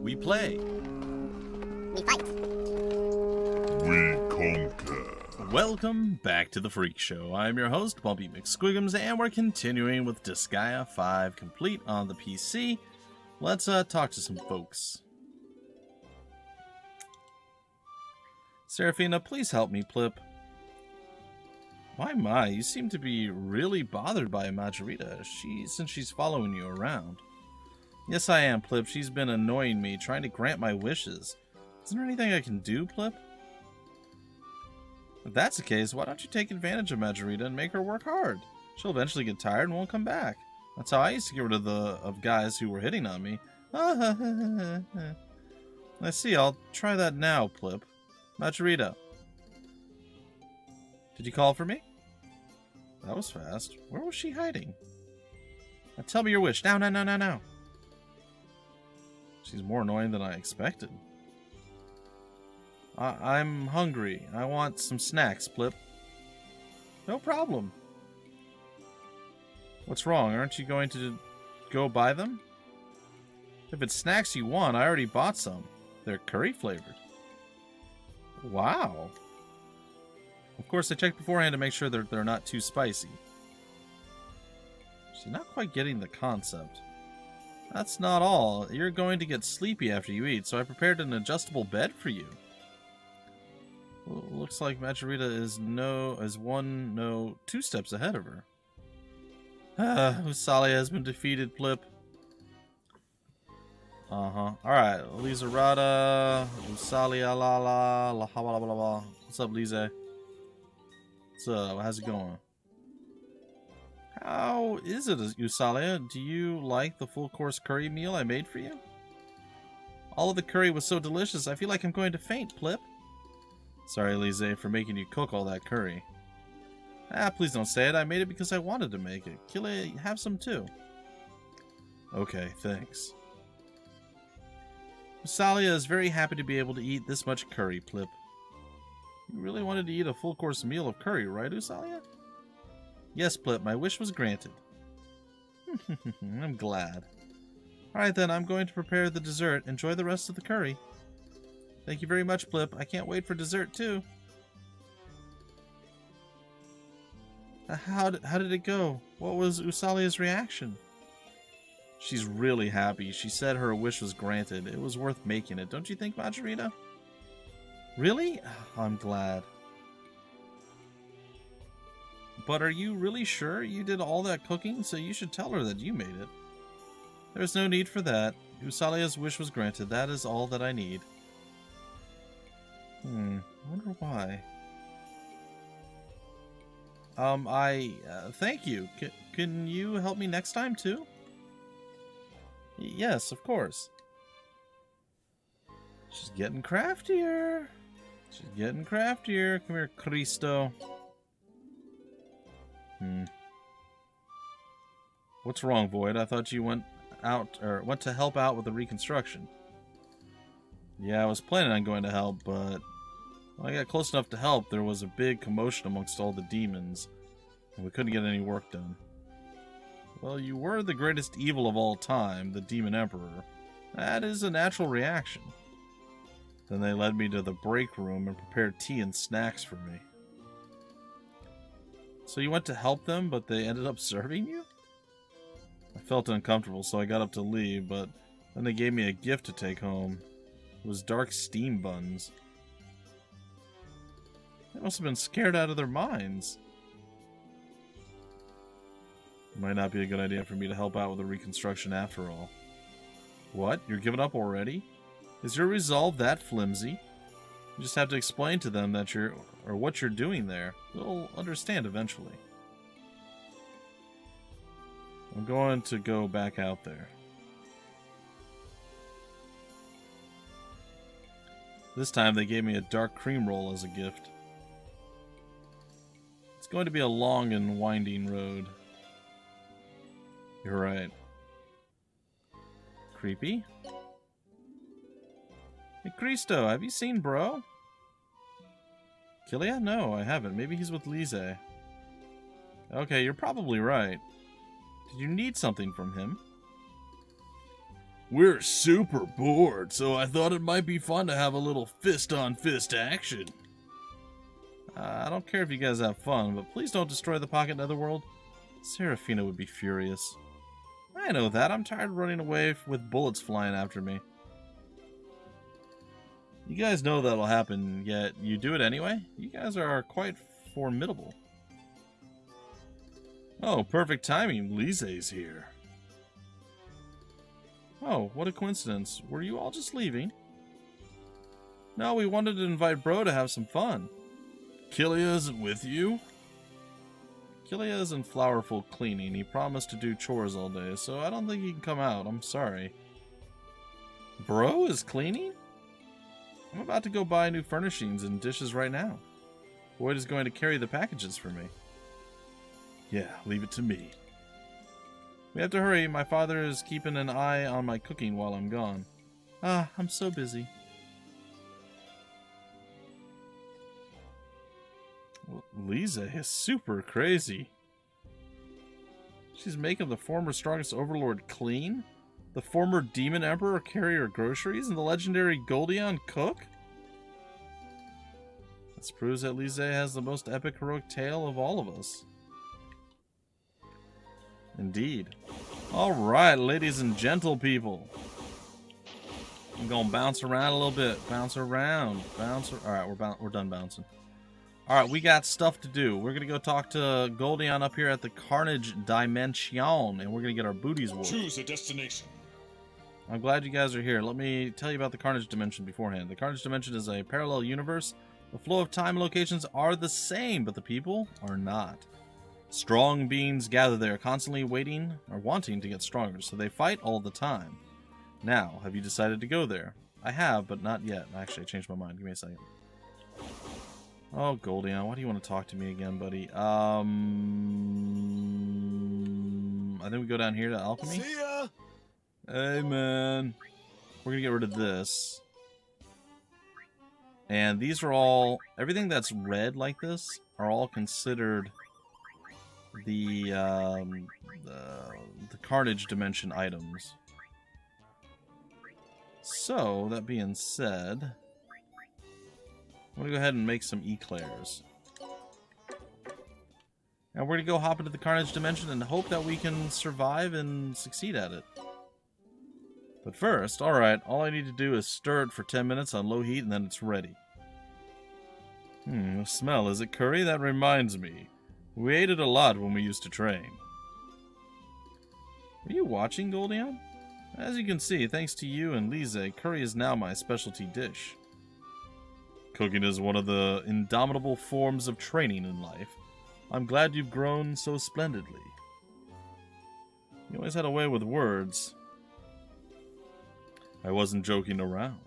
We play. We fight. We conquer. Welcome back to the Freak Show. I'm your host, BUMPY-MCSQUIGUMS, and we're continuing with Disgaea 5 complete on the PC. Let's talk to some folks. Seraphina, please help me, Plip. My, you seem to be really bothered by Margarita, since she's following you around. Yes, I am, Plip. She's been annoying me, trying to grant my wishes. Isn't there anything I can do, Plip? If that's the case, why don't you take advantage of Margarita and make her work hard? She'll eventually get tired and won't come back. That's how I used to get rid of guys who were hitting on me. I see, I'll try that now, Plip. Margarita. Did you call for me? That was fast. Where was she hiding? Now tell me your wish. Now. She's more annoying than I expected. I'm hungry. I want some snacks, Plip. No problem. What's wrong? Aren't you going to go buy them? If it's snacks you want, I already bought some. They're curry flavored. Wow. Of course, I checked beforehand to make sure that they're not too spicy. She's not quite getting the concept. That's not all. You're going to get sleepy after you eat, so I prepared an adjustable bed for you. Well, looks like Margarita is two steps ahead of her. Usalia has been defeated, Plip. Alright, Lizarada, Usalia, la blah blah. What's up, Lize? What's up? How's it going? How is it, Usalia? Do you like the full course curry meal I made for you? All of the curry was so delicious, I feel like I'm going to faint, Plip. Sorry, Lize, for making you cook all that curry. Please don't say it. I made it because I wanted to make it. Killia, have some too. Okay, thanks. Usalia is very happy to be able to eat this much curry, Plip. You really wanted to eat a full course meal of curry, right, Usalia? Yes, Plip, my wish was granted. I'm glad. Alright then, I'm going to prepare the dessert. Enjoy the rest of the curry. Thank you very much, Plip. I can't wait for dessert, too. How did it go? What was Usalia's reaction? She's really happy. She said her wish was granted. It was worth making it. Don't you think, Margarita? Really? I'm glad. But are you really sure you did all that cooking? So you should tell her that you made it. There's no need for that. Usalia's wish was granted. That is all that I need. I wonder why. Thank you. Can you help me next time, too? Yes, of course. She's getting craftier. She's getting craftier. Come here, Cristo. What's wrong, Void? I thought you went to help out with the reconstruction. Yeah, I was planning on going to help, but when I got close enough to help, there was a big commotion amongst all the demons, and we couldn't get any work done. Well, you were the greatest evil of all time, the Demon Emperor. That is a natural reaction. Then they led me to the break room and prepared tea and snacks for me. So you went to help them, but they ended up serving you? I felt uncomfortable, so I got up to leave, but then they gave me a gift to take home. It was dark steam buns. They must have been scared out of their minds. It might not be a good idea for me to help out with the reconstruction after all. What? You're giving up already? Is your resolve that flimsy? You just have to explain to them that what you're doing there. They'll understand eventually. I'm going to go back out there. This time they gave me a dark cream roll as a gift. It's going to be a long and winding road. You're right. Creepy? Hey, Cristo, have you seen Bro? Killia? No, I haven't. Maybe he's with Lize. Okay, you're probably right. Did you need something from him? We're super bored, so I thought it might be fun to have a little fist-on-fist action. I don't care if you guys have fun, but please don't destroy the Pocket Netherworld. Seraphina would be furious. I know that. I'm tired of running away with bullets flying after me. You guys know that'll happen, yet you do it anyway? You guys are quite formidable. Oh, perfect timing. Lise's here. Oh, what a coincidence. Were you all just leaving? No, we wanted to invite Bro to have some fun. Killia isn't with you? Killia is in Flowerful cleaning. He promised to do chores all day, so I don't think he can come out. I'm sorry. Bro is cleaning? I'm about to go buy new furnishings and dishes right now. Boyd is going to carry the packages for me. Yeah, leave it to me. We have to hurry. My father is keeping an eye on my cooking while I'm gone. Ah, I'm so busy. Lisa is super crazy. She's making the former strongest overlord clean, the former demon emperor carry her groceries, and the legendary Goldion cook? This proves that Lisa has the most epic heroic tale of all of us. Indeed. Alright, ladies and gentle people. I'm gonna bounce around a little bit. Bounce around. Alright, we're done bouncing. Alright, we got stuff to do. We're gonna go talk to Goldion up here at the Carnage Dimension, and we're gonna get our booties whooped. Choose a destination. I'm glad you guys are here. Let me tell you about the Carnage Dimension beforehand. The Carnage Dimension is a parallel universe. The flow of time and locations are the same, but the people are not. Strong beings gather there, constantly waiting or wanting to get stronger, so they fight all the time. Now, have you decided to go there? I have, but not yet. Actually, I changed my mind. Give me a second. Oh, Goldion, why do you want to talk to me again, buddy? I think we go down here to Alchemy. See ya! Hey, man. We're going to get rid of this. And these are all... Everything that's red like this are all considered the Carnage Dimension items. So, that being said... I'm going to go ahead and make some eclairs. And we're going to go hop into the Carnage Dimension and hope that we can survive and succeed at it. But first, alright, all I need to do is stir it for 10 minutes on low heat and then it's ready. The smell, is it curry? That reminds me. We ate it a lot when we used to train. Are you watching, Goldion? As you can see, thanks to you and Lise, curry is now my specialty dish. Cooking is one of the indomitable forms of training in life. I'm glad you've grown so splendidly. You always had a way with words. I wasn't joking around.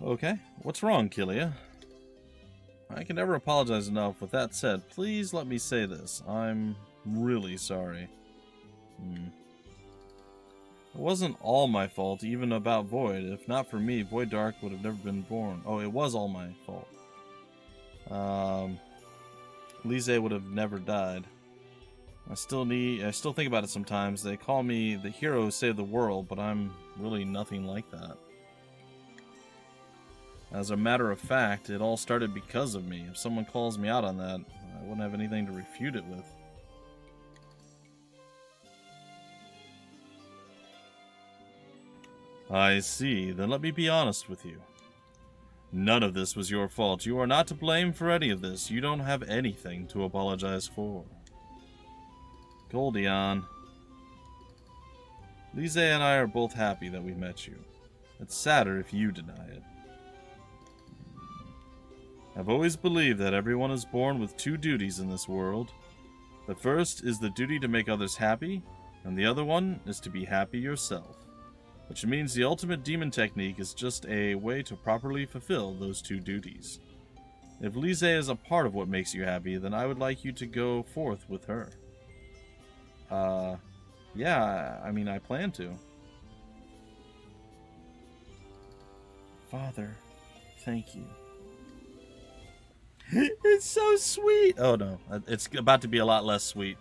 Okay, what's wrong, Killia? I can never apologize enough. With that said, please let me say this. I'm really sorry. It wasn't all my fault, even about Void. If not for me, Void Dark would have never been born. Oh, it was all my fault. Lise would have never died. I still think about it sometimes. They call me the hero who saved the world, but I'm really nothing like that. As a matter of fact, it all started because of me. If someone calls me out on that, I wouldn't have anything to refute it with. I see. Then let me be honest with you. None of this was your fault. You are not to blame for any of this. You don't have anything to apologize for. Goldion. Lise and I are both happy that we met you. It's sadder if you deny it. I've always believed that everyone is born with two duties in this world. The first is the duty to make others happy, and the other one is to be happy yourself. Which means the ultimate demon technique is just a way to properly fulfill those two duties. If Lise is a part of what makes you happy, then I would like you to go forth with her. Yeah, I mean, I plan to. Father, thank you. It's so sweet! Oh no, it's about to be a lot less sweet.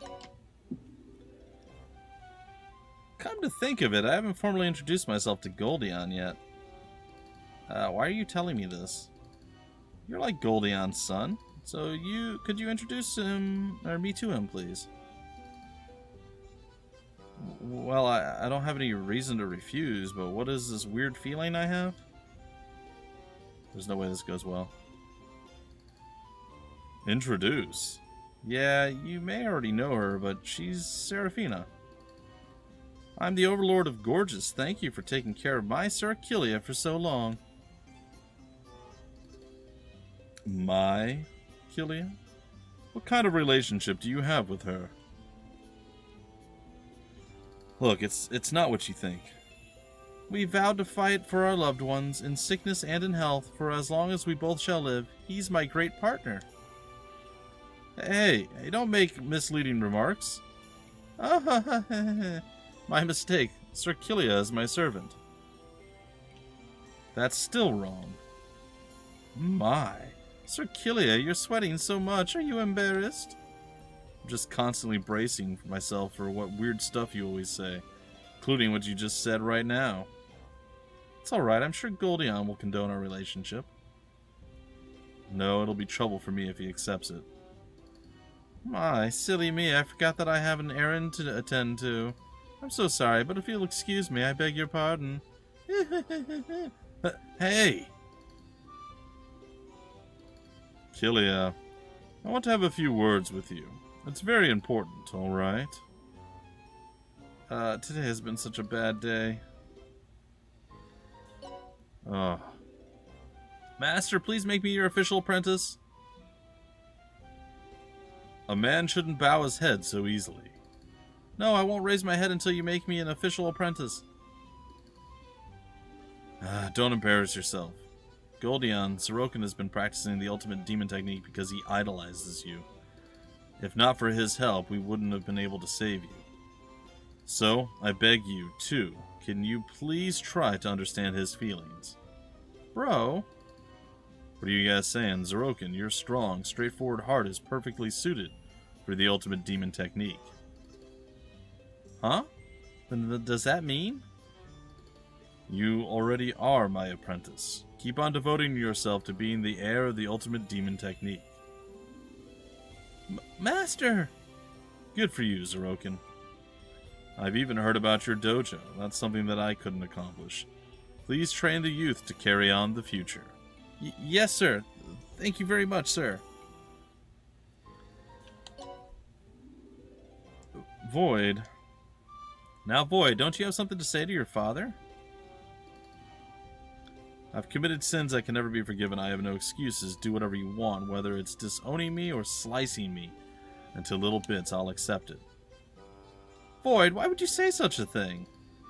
Come to think of it, I haven't formally introduced myself to Goldion yet. Why are you telling me this? You're like Goldion's son, so could you introduce him, or me to him, please? Well, I don't have any reason to refuse, but what is this weird feeling I have? There's no way this goes well. Introduce? Yeah, you may already know her, but she's Seraphina. I'm the Overlord of Gorgeous. Thank you for taking care of my Sir Killia for so long. My Killia? What kind of relationship do you have with her? Look, it's not what you think. We vowed to fight for our loved ones, in sickness and in health, for as long as we both shall live. He's my great partner. Hey, don't make misleading remarks. My mistake. Sir Killia is my servant. That's still wrong. My. Sir Killia, you're sweating so much. Are you embarrassed? I'm just constantly bracing myself for what weird stuff you always say, including what you just said right now. It's alright, I'm sure Goldion will condone our relationship. No, it'll be trouble for me if he accepts it. My, silly me, I forgot that I have an errand to attend to. I'm so sorry, but if you'll excuse me, I beg your pardon. Hey! Killia, I want to have a few words with you. It's very important, alright? Today has been such a bad day. Oh. Master, please make me your official apprentice. A man shouldn't bow his head so easily. No, I won't raise my head until you make me an official apprentice. Don't embarrass yourself. Goldion, Sorokin has been practicing the ultimate demon technique because he idolizes you. If not for his help, we wouldn't have been able to save you. So, I beg you, too, can you please try to understand his feelings? Bro? What are you guys saying? Sorokin, your strong, straightforward heart is perfectly suited for the ultimate demon technique. Huh? Then does that mean? You already are my apprentice. Keep on devoting yourself to being the heir of the ultimate demon technique. Master! Good for you, Sorokin. I've even heard about your dojo. That's something that I couldn't accomplish. Please train the youth to carry on the future. Yes, sir. Thank you very much, sir. Void. Now, Void, don't you have something to say to your father? I've committed sins that can never be forgiven. I have no excuses. Do whatever you want, whether it's disowning me or slicing me into little bits. I'll accept it. Void, why would you say such a thing?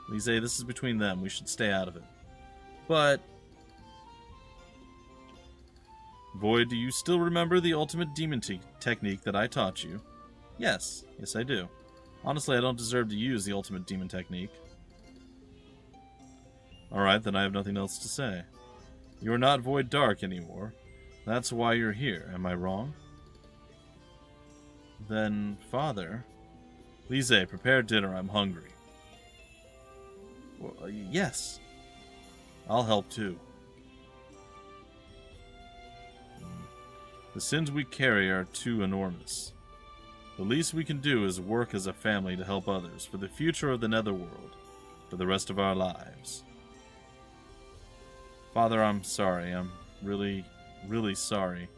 Lise, this is between them. We should stay out of it. But... Void, do you still remember the ultimate demon technique that I taught you? Yes. Yes, I do. Honestly, I don't deserve to use the ultimate demon technique. Alright, then I have nothing else to say. You are not Void Dark anymore. That's why you're here. Am I wrong? Then, Father... Lise, prepare dinner. I'm hungry. Well, yes. I'll help too. The sins we carry are too enormous. The least we can do is work as a family to help others for the future of the Netherworld, for the rest of our lives. Father, I'm sorry. I'm really, really sorry.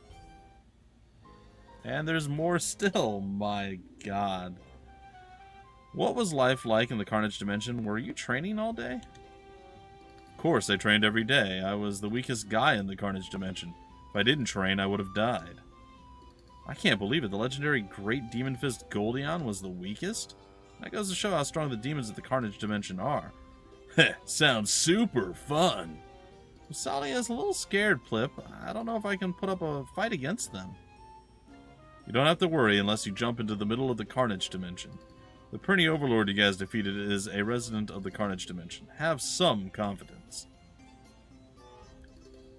And there's more still. My God. What was life like in the Carnage Dimension? Were you training all day? Of course, I trained every day. I was the weakest guy in the Carnage Dimension. If I didn't train, I would have died. I can't believe it. The legendary Great Demon Fist Goldion was the weakest? That goes to show how strong the demons of the Carnage Dimension are. Heh, sounds super fun. Salia's a little scared, Plip. I don't know if I can put up a fight against them. You don't have to worry unless you jump into the middle of the Carnage Dimension. The Prinny Overlord you guys defeated is a resident of the Carnage Dimension. Have some confidence.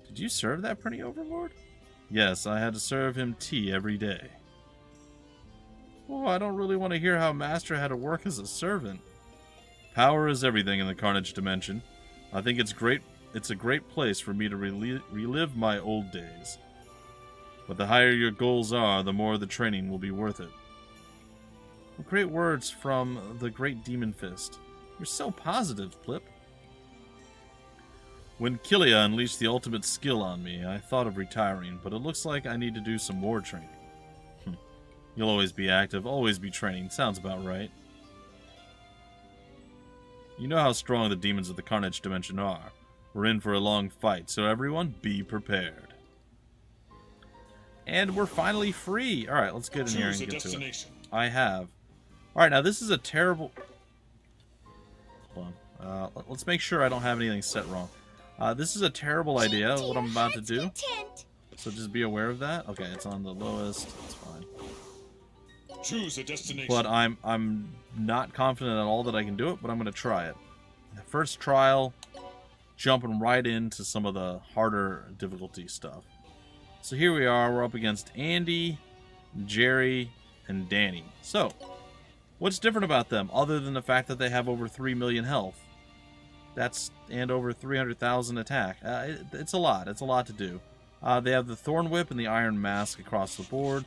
Did you serve that Prinny Overlord? Yes, I had to serve him tea every day. Oh, I don't really want to hear how Master had to work as a servant. Power is everything in the Carnage Dimension. I think it's great. It's a great place for me to relive my old days. But the higher your goals are, the more the training will be worth it. Great words from the great Demon Fist. You're so positive, Plip. When Killia unleashed the ultimate skill on me, I thought of retiring, but it looks like I need to do some more training. You'll always be active, always be training. Sounds about right. You know how strong the demons of the Carnage Dimension are. We're in for a long fight, so everyone be prepared. And we're finally free. Alright, let's get in here and get to it. I have. Alright, now this is a terrible... Hold on. Let's make sure I don't have anything set wrong. This is a terrible idea, what I'm about to do. So just be aware of that. Okay, it's on the lowest. It's fine. Choose a destination. But I'm not confident at all that I can do it, but I'm going to try it. First trial, jumping right into some of the harder difficulty stuff. So here we are. We're up against Andy, Jerry, and Danny. So, what's different about them other than the fact that they have over 3 million health? And over 300,000 attack. It's a lot. It's a lot to do. They have the Thorn Whip and the Iron Mask across the board.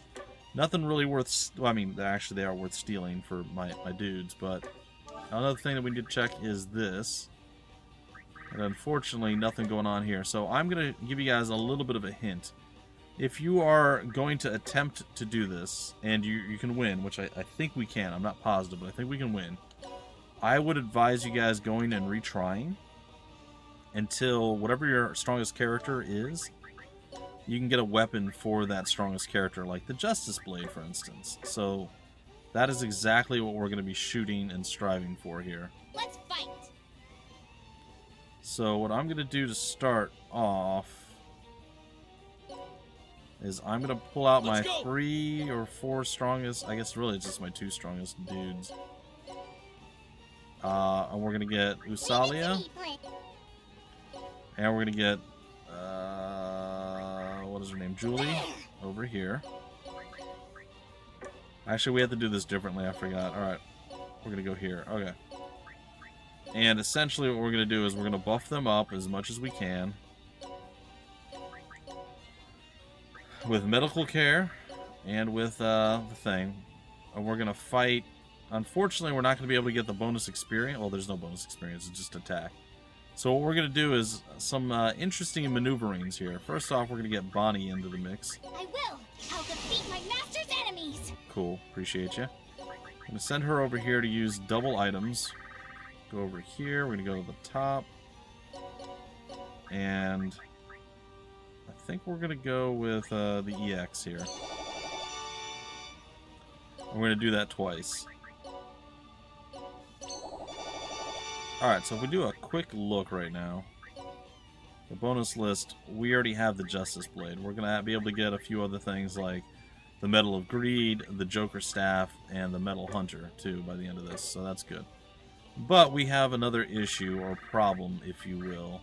Nothing really worth... Well, I mean, actually, they are worth stealing for my dudes, but... Another thing that we need to check is this. And unfortunately, nothing going on here. So I'm going to give you guys a little bit of a hint. If you are going to attempt to do this, and you can win, which I think we can. I'm not positive, but I think we can win. I would advise you guys going and retrying until whatever your strongest character is, you can get a weapon for that strongest character, like the Justice Blade, for instance. So that is exactly what we're going to be shooting and striving for here. Let's fight. So what I'm going to do to start off is I'm going to pull out my 3 or 4 strongest, I guess really it's just my 2 strongest dudes. And we're going to get Usalia. And we're going to get, what is her name? Julie over here. Actually, we have to do this differently. I forgot. Alright. We're going to go here. Okay. And essentially what we're going to do is we're going to buff them up as much as we can. With medical care and with the thing. And we're going to fight. Unfortunately, we're not going to be able to get the bonus experience. Well, there's no bonus experience. It's just attack. So what we're going to do is some interesting maneuverings here. First off, we're going to get Bonnie into the mix. I will. I'll defeat my master's enemies. Cool. Appreciate you. I'm going to send her over here to use double items. Go over here. We're going to go to the top. And I think we're going to go with the EX here. We're going to do that twice. Alright, so if we do a quick look right now, the bonus list, we already have the Justice Blade. We're going to be able to get a few other things like the Medal of Greed, the Joker Staff, and the Metal Hunter, too, by the end of this, so that's good. But we have another issue, or problem, if you will.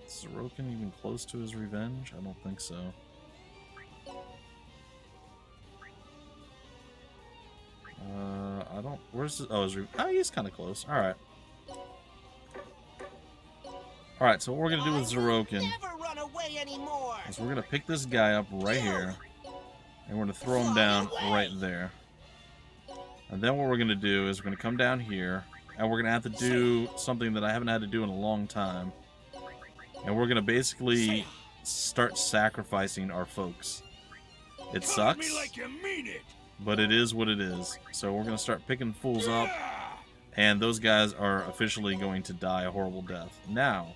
Is Sorokin even close to his revenge? I don't think so. I don't... Where's his... Oh, he's kind of close. Alright. Alright, so what we're going to do with Sorokin is we're going to pick this guy up right here, and we're going to throw him down right there. And then what we're going to do is we're going to come down here, and we're going to have to do something that I haven't had to do in a long time. And we're going to basically start sacrificing our folks. It sucks, but it is what it is. So we're going to start picking fools up, and those guys are officially going to die a horrible death. Now,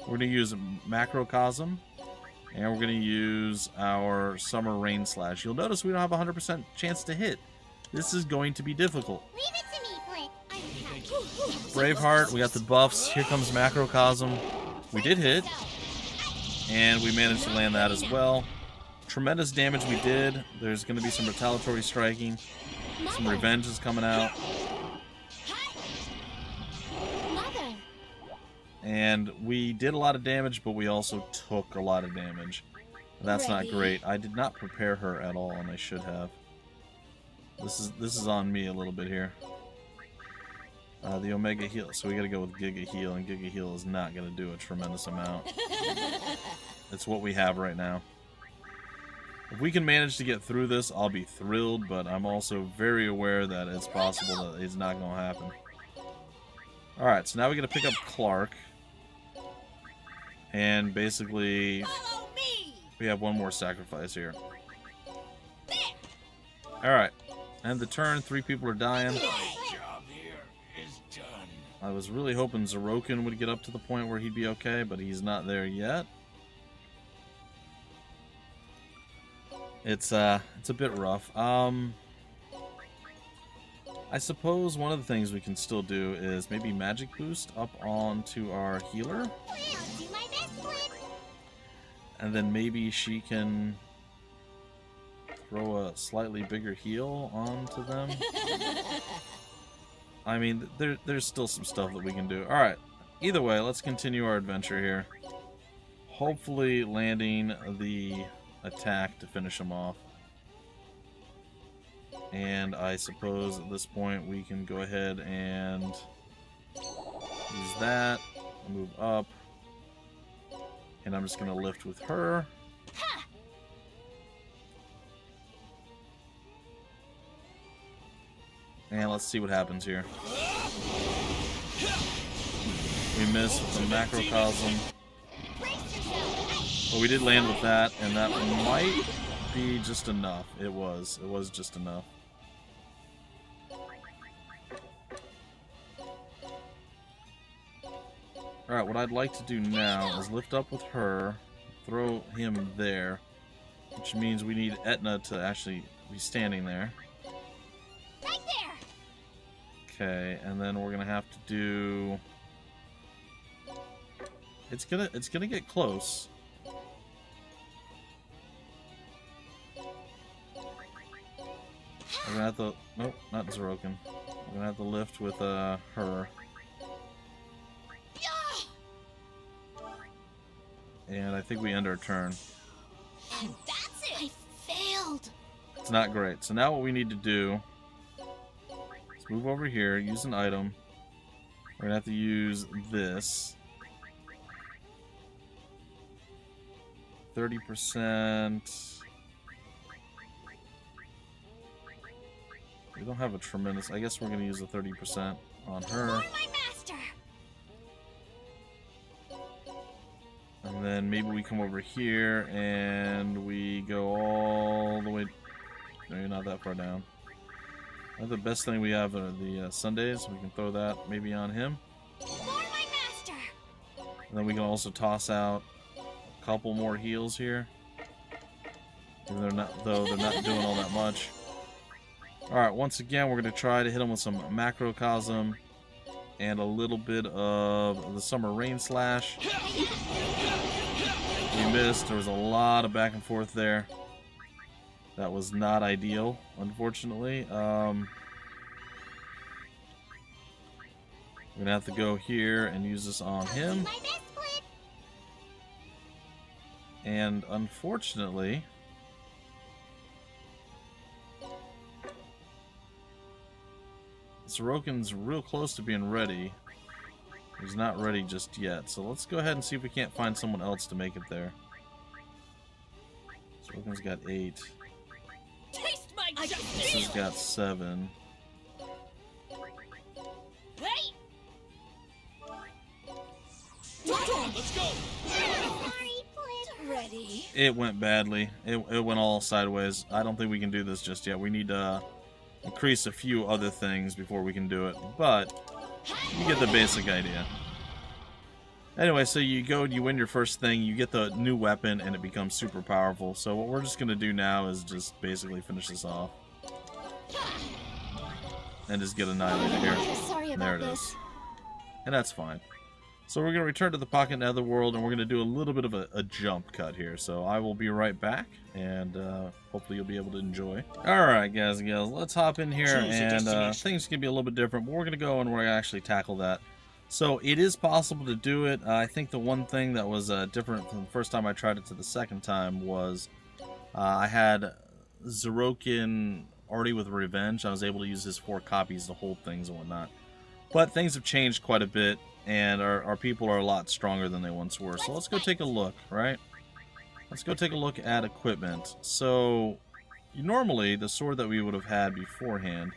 we're going to use Macrocosm, and we're going to use our Summer Rain Slash. You'll notice we don't have a 100% chance to hit. This is going to be difficult. Leave it to me, Braveheart, we got the buffs. Here comes Macrocosm. We did hit, and we managed to land that as well. Tremendous damage we did. There's going to be some retaliatory striking. Some revenge is coming out. And we did a lot of damage, but we also took a lot of damage. That's not great. I did not prepare her at all, and I should have. This is on me a little bit here. The Omega Heal. So we gotta go with Giga Heal, and Giga Heal is not gonna do a tremendous amount. It's what we have right now. If we can manage to get through this, I'll be thrilled, but I'm also very aware that it's possible that it's not gonna happen. Alright, so now we gotta pick up Clark. And basically, we have one more sacrifice here. Alright, end the turn. 3 people are dying. I was really hoping Zerokin would get up to the point where he'd be okay, but he's not there yet. It's a bit rough. I suppose one of the things we can still do is maybe magic boost up onto our healer. And then maybe she can throw a slightly bigger heal onto them. I mean, there's still some stuff that we can do. Alright, either way, let's continue our adventure here. Hopefully landing the attack to finish him off. And I suppose at this point we can go ahead and use that, move up, and I'm just going to lift with her. And let's see what happens here. We missed with the macrocosm. But we did land with that, and that might be just enough. It was just enough. Alright, what I'd like to do now is lift up with her, throw him there, which means we need Etna to actually be standing there. Right there. Okay, and then we're gonna have to do. It's gonna get close. We're gonna have to. Nope, not Zerokin. We're gonna have to lift with her. And I think we end our turn. And that's it. I failed. It's not great. So now what we need to do is move over here, use an item. We're gonna have to use this. 30%. We don't have a tremendous. I guess we're gonna use the 30% on her. For my master. And then maybe we come over here and we go all the way. No, you're not that far down. The best thing we have are the Sundays. We can throw that maybe on him. For my master. And then we can also toss out a couple more heals here. And they're not doing all that much. Alright, once again, we're going to try to hit him with some macrocosm and a little bit of the summer rain slash. We missed. There was a lot of back and forth there. That was not ideal, unfortunately. We're gonna have to go here and use this on him. And unfortunately, Zerokin's real close to being ready. He's not ready just yet, so let's go ahead and see if we can't find someone else to make it there. Zerokin's got 8. Taste my justice. This has got 7. Hey. Let's go. Ready. It went badly. It went all sideways. I don't think we can do this just yet. We need to increase a few other things before we can do it, but you get the basic idea. Anyway, so you go, you win your first thing, you get the new weapon, and it becomes super powerful. So what we're just going to do now is just basically finish this off. And just get annihilated here. Sorry And there about it is. this. And that's fine. So we're going to return to the Pocket Netherworld, and we're going to do a little bit of a jump cut here. So I will be right back, and hopefully you'll be able to enjoy. Alright, guys and gals, let's hop in here, and things can be a little bit different, but we're going to go and we're going to actually tackle that. So it is possible to do it. I think the one thing that was different from the first time I tried it to the second time was I had Zerokin already with Revenge. I was able to use his 4 copies to hold things and whatnot. But things have changed quite a bit, and our people are a lot stronger than they once were. So let's go take a look, right? Let's go take a look at equipment. So, normally, the sword that we would have had beforehand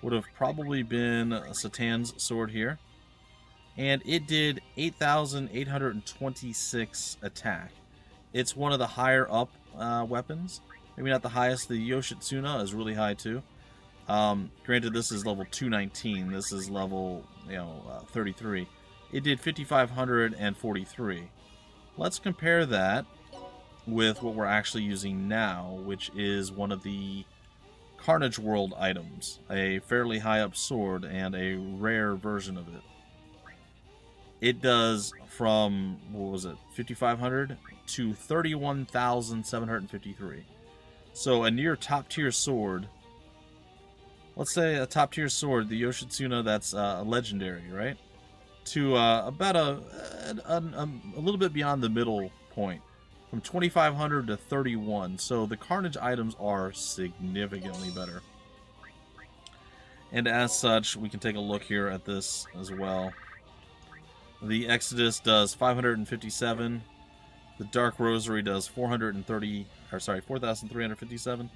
would have probably been Satan's sword here. And it did 8,826 attack. It's one of the higher up weapons. Maybe not the highest. The Yoshitsuna is really high too. Granted, this is level 219. This is level 33. It did 5,543. Let's compare that with what we're actually using now, which is one of the Carnage World items. A fairly high up sword and a rare version of it. It does from, what was it, 5,500 to 31,753. So a near top tier sword. Let's say a top tier sword, the Yoshitsuna, that's legendary, right? To about a little bit beyond the middle point. From 2,500 to 31. So the Carnage items are significantly better. And as such, we can take a look here at this as well. The Exodus does 557. The Dark Rosary does 4,357.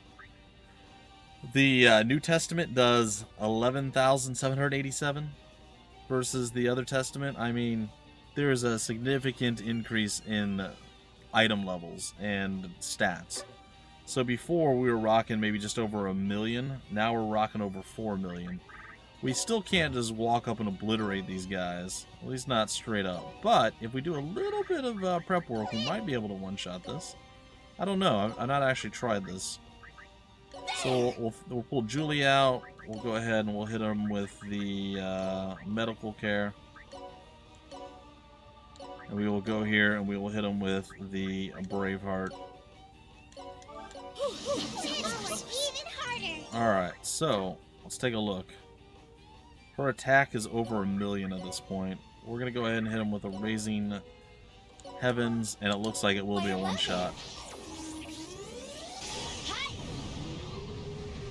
The New Testament does 11,787 versus the other Testament. I mean, there is a significant increase in item levels and stats. So before we were rocking maybe just over 1 million. Now we're rocking over 4 million. We still can't just walk up and obliterate these guys. At least not straight up. But if we do a little bit of prep work, we might be able to one-shot this. I don't know. I've not actually tried this. So we'll pull Julie out. We'll go ahead and we'll hit him with the medical care. And we will go here and we will hit him with the Braveheart. Alright, so let's take a look. Her attack is over 1 million at this point. We're going to go ahead and hit him with a Raising Heavens, and it looks like it will be a one-shot.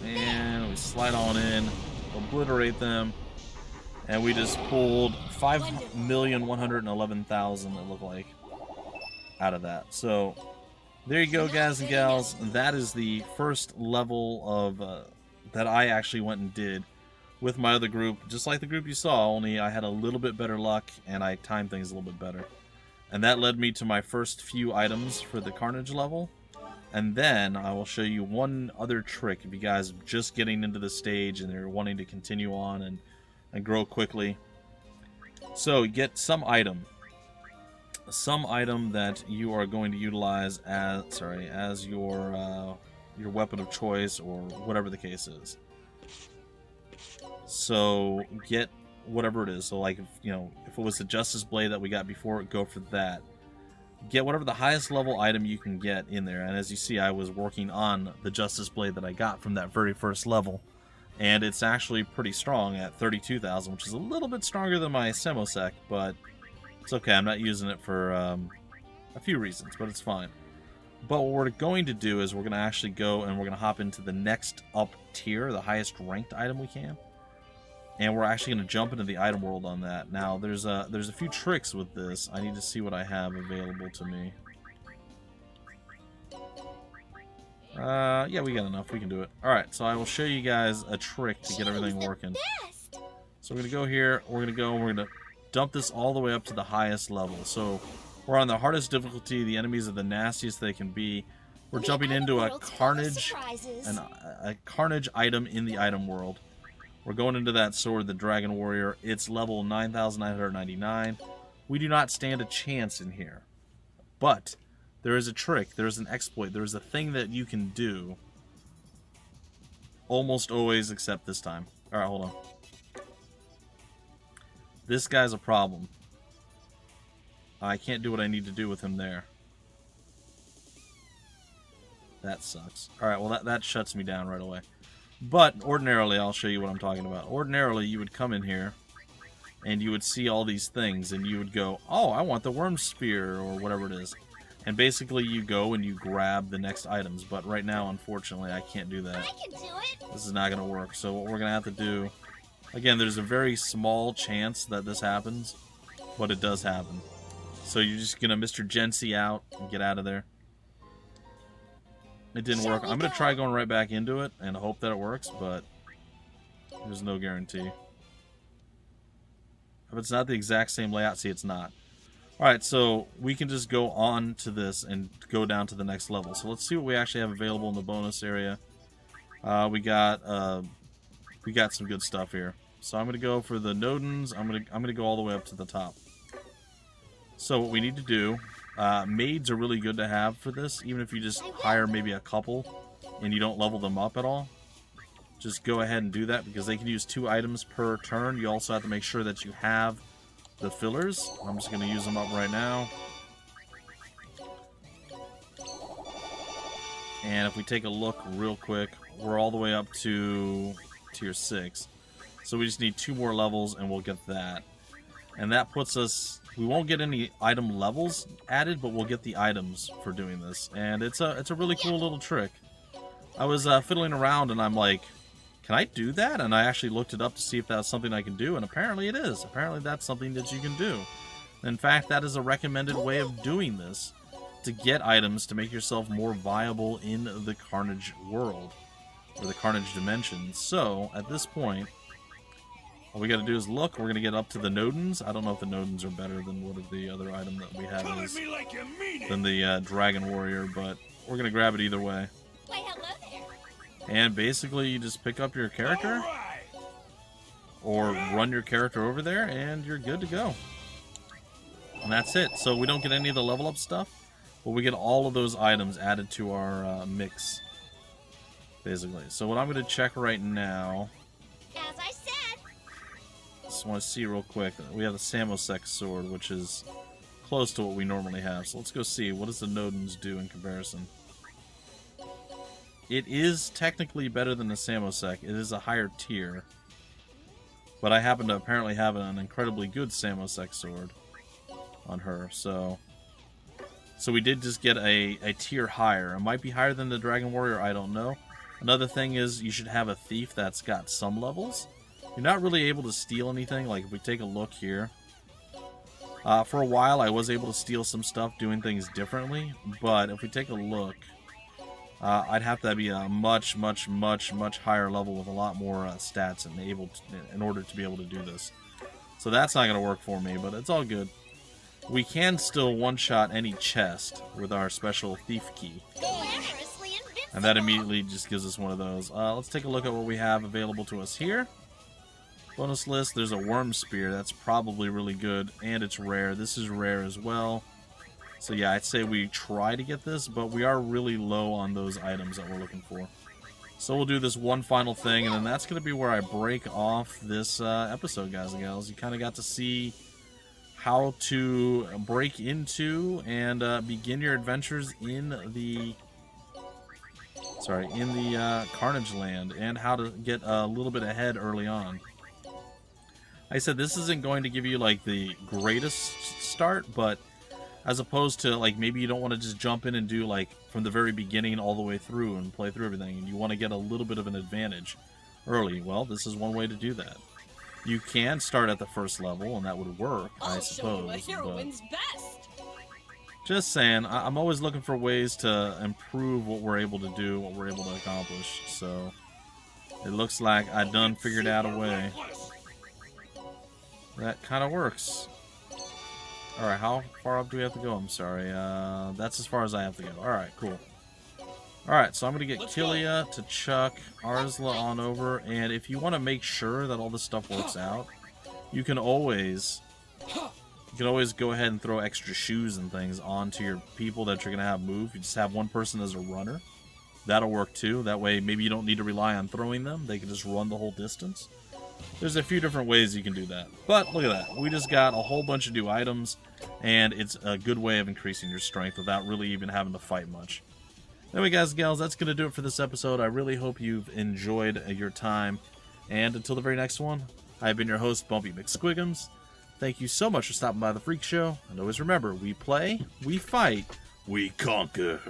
And we slide on in, obliterate them, and we just pulled 5,111,000, it looked like, out of that. So there you go, guys and gals. That is the first level of that I actually went and did with my other group, just like the group you saw, only I had a little bit better luck and I timed things a little bit better. And that led me to my first few items for the Carnage level. And then I will show you one other trick if you guys are just getting into the stage and they're wanting to continue on and grow quickly. So get some item that you are going to utilize as your weapon of choice or whatever the case is. So get whatever it is. So like, if it was the Justice Blade that we got before, go for that. Get whatever the highest level item you can get in there. And as you see, I was working on the Justice Blade that I got from that very first level. And it's actually pretty strong at 32,000, which is a little bit stronger than my Semosec, but it's okay. I'm not using it for a few reasons, but it's fine. But what we're going to do is we're going to actually go and we're going to hop into the next up tier, the highest ranked item we can. And we're actually going to jump into the item world on that. Now, there's a few tricks with this. I need to see what I have available to me. Yeah, we got enough. We can do it. Alright, so I will show you guys a trick to get everything working. So we're going to go here. We're going to go and we're going to dump this all the way up to the highest level. So we're on the hardest difficulty. The enemies are the nastiest they can be. We're jumping into a Carnage, a Carnage item in the item world. We're going into that sword, the Dragon Warrior. It's level 9,999. We do not stand a chance in here. But there is a trick. There is an exploit. There is a thing that you can do. Almost always, except this time. Alright, hold on. This guy's a problem. I can't do what I need to do with him there. That sucks. Alright, well that shuts me down right away. But ordinarily, I'll show you what I'm talking about. Ordinarily, you would come in here, and you would see all these things, and you would go, oh, I want the Worm Spear, or whatever it is. And basically, you go and you grab the next items. But right now, unfortunately, I can't do that. I can do it. This is not going to work. So what we're going to have to do Again, there's a very small chance that this happens, but it does happen. So you're just gonna Mr. Gency out and get out of there. It didn't work. I'm gonna try going right back into it and hope that it works, but there's no guarantee. If it's not the exact same layout, see, it's not. Alright, so we can just go on to this and go down to the next level. So let's see what we actually have available in the bonus area. We got some good stuff here. So I'm gonna go for the Nodens. I'm gonna go all the way up to the top. So what we need to do, maids are really good to have for this, even if you just hire maybe a couple and you don't level them up at all. Just go ahead and do that because they can use 2 items per turn. You also have to make sure that you have the fillers. I'm just going to use them up right now. And if we take a look real quick, we're all the way up to tier 6. So we just need 2 more levels and we'll get that. And that puts us, we won't get any item levels added, but we'll get the items for doing this. And it's a really cool little trick. I was fiddling around and I'm like, can I do that? And I actually looked it up to see if that's something I can do, and apparently it is. Apparently that's something that you can do. In fact, that is a recommended way of doing this, to get items to make yourself more viable in the Carnage world, or the Carnage Dimension. So, at this point, all we gotta do is look. We're gonna get up to the Nodens. I don't know if the Nodens are better than what of the other item that we have is, than the Dragon Warrior, but we're gonna grab it either way. Why, hello there. And basically, you just pick up your character, or run your character over there, and you're good to go. And that's it. So we don't get any of the level up stuff, but we get all of those items added to our mix, basically. So what I'm going to check right now, As I said. just want to see real quick. We have the Samosek sword, which is close to what we normally have. So let's go see. What does the Nodens do in comparison? It is technically better than the Samosek. It is a higher tier. But I happen to apparently have an incredibly good Samosek sword on her. So we did just get a tier higher. It might be higher than the Dragon Warrior, I don't know. Another thing is you should have a thief that's got some levels. You're not really able to steal anything. Like if we take a look here. For a while I was able to steal some stuff doing things differently. But if we take a look, I'd have to be a much higher level with a lot more stats in order to be able to do this. So that's not going to work for me, but it's all good. We can still one-shot any chest with our special thief key. Glamorously invincible. And that immediately just gives us one of those. Let's take a look at what we have available to us here. Bonus list, there's a worm spear. That's probably really good, and it's rare. This is rare as well. So yeah, I'd say we try to get this, but we are really low on those items that we're looking for. So we'll do this one final thing, and then that's going to be where I break off this episode, guys and gals. You kind of got to see how to break into and begin your adventures in the Carnage Land, and how to get a little bit ahead early on. Like I said, this isn't going to give you like the greatest start, but as opposed to like maybe you don't want to just jump in and do like from the very beginning all the way through and play through everything, and you want to get a little bit of an advantage early. Well, this is one way to do that. You can start at the first level, and that would work, I suppose. I'll show you a heroine's best. Just saying, I'm always looking for ways to improve what we're able to do, what we're able to accomplish. So it looks like I done figured out a way that kind of works. Alright, how far up do we have to go? I'm sorry. That's as far as I have to go. Alright, cool. Alright, so I'm going to get Killia to chuck Arsla on over, and if you want to make sure that all this stuff works out, you can always go ahead and throw extra shoes and things onto your people that you're going to have move. You just have one person as a runner. That'll work too. That way maybe you don't need to rely on throwing them. They can just run the whole distance. There's a few different ways you can do that. But look at that. We just got a whole bunch of new items, and it's a good way of increasing your strength without really even having to fight much. Anyway, guys and gals, that's going to do it for this episode. I really hope you've enjoyed your time. And until the very next one, I've been your host, BUMPY-MCSQUIGUMS. Thank you so much for stopping by the Freak Show. And always remember, we play, we fight, we conquer.